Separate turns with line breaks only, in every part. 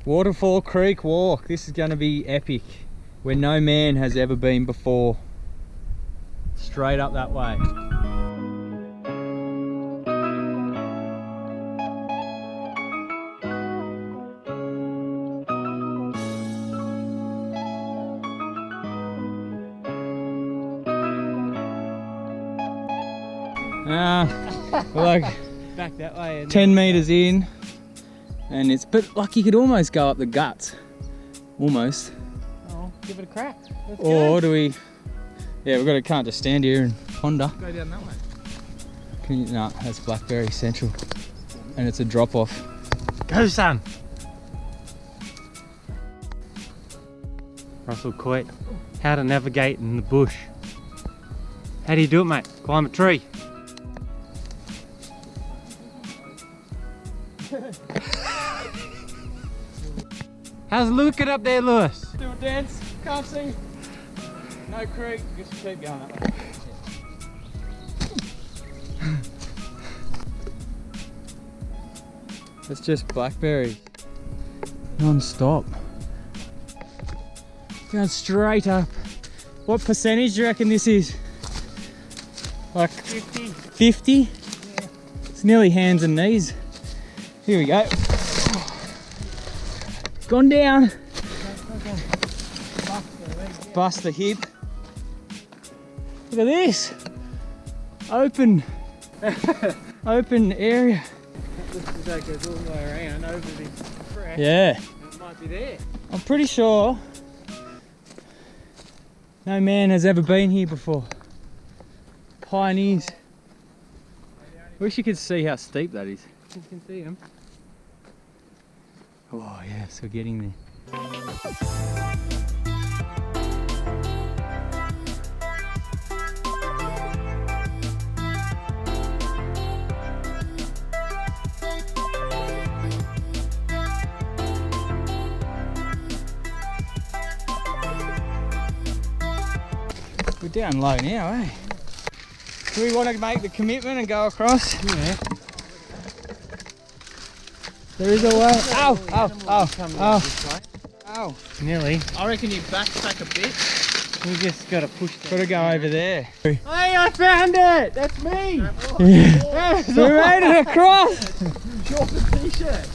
Waterfall Creek walk. This is going to be epic, where no man has ever been before. Straight up that way. We're like
back that way and
10 meters in, and it's, but like you could almost go up the guts, almost.
Oh, give it a crack. Let's
or
go.
do we? Yeah, can't just stand here and ponder.
Go down that way.
Can you? No, that's Blackberry Central, and it's a drop off.
Go, son. Russell Coit, how to navigate in the bush. How do you do it, mate? Climb a tree. How's looking up there, Lewis?
Do a dance, can't see. No creek, just keep going that way. It's just blackberries. Non-stop. Going straight up. What percentage do you reckon this is? Like
50.
50? Yeah. It's nearly hands and knees. Here we go. Gone down. Bust the hip. Look at this. Open. Open area.
Looks as though it goes all the way around over this crack.
Yeah.
It might be there.
I'm pretty sure no man has ever been here before. Pioneers. Wish you could see how steep that is.
You can see them.
Oh yeah, so getting there. We're down low now, eh? Do we want to make the commitment and go across?
Yeah.
There is a way. Ow! Ow! Ow! Ow! Ow!
Nearly.
I reckon you backtrack a bit.
We just gotta push that.
Gotta go over there.
Hey, I found it! That's me!
Yeah. We made it across!
Short t-shirt.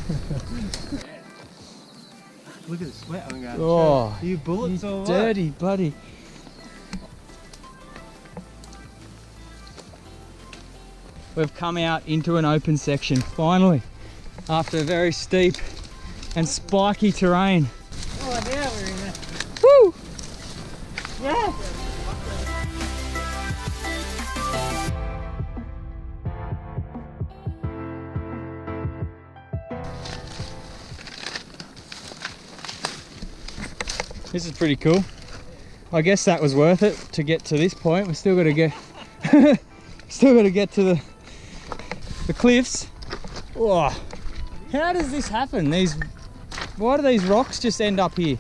Look at the sweat I'm going.
Oh,
you bullets or what?
dirty buddy. We've come out into an open section, finally, after a very steep and spiky terrain.
Oh, now we're in there.
Woo!
Yeah!
This is pretty cool. I guess that was worth it to get to this point. We've still got to get to the cliffs. Oh, how does this happen? Why do these rocks just end up here?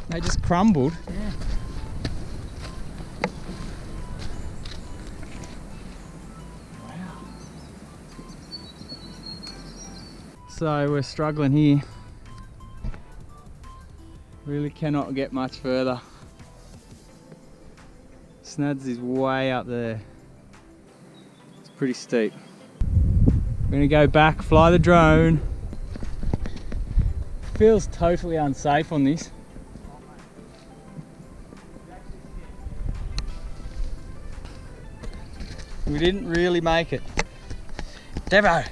They just crumbled.
Yeah.
Wow. So we're struggling here. Really cannot get much further. Snads is way up there. It's pretty steep. We're gonna go back, fly the drone. Feels totally unsafe on this. We didn't really make it. Devo!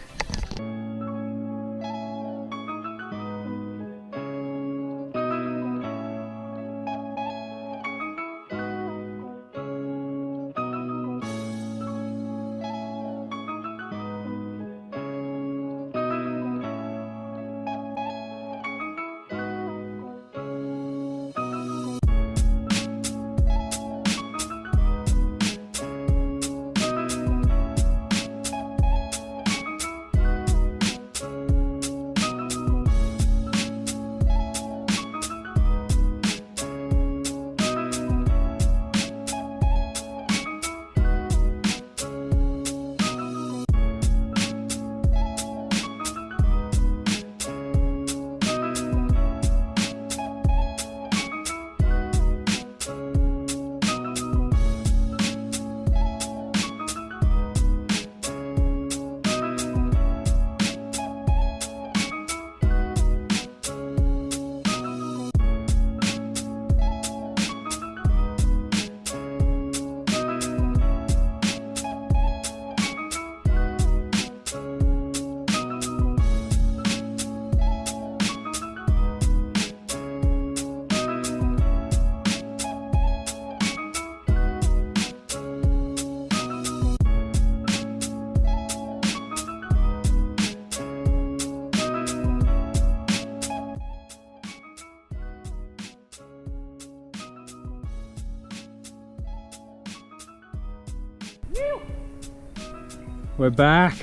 We're back.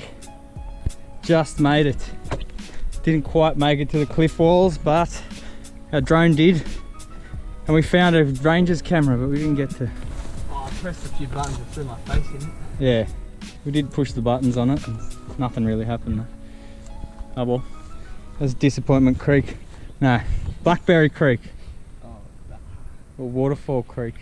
Just made it. Didn't quite make it to the cliff walls, but our drone did. And we found a ranger's camera, but we didn't get to.
Oh, I pressed a few buttons and threw my face in it.
Yeah, we did push the buttons on it and nothing really happened though. Oh well, that's Disappointment Creek. No, Blackberry Creek.
Oh,
Or Waterfall Creek.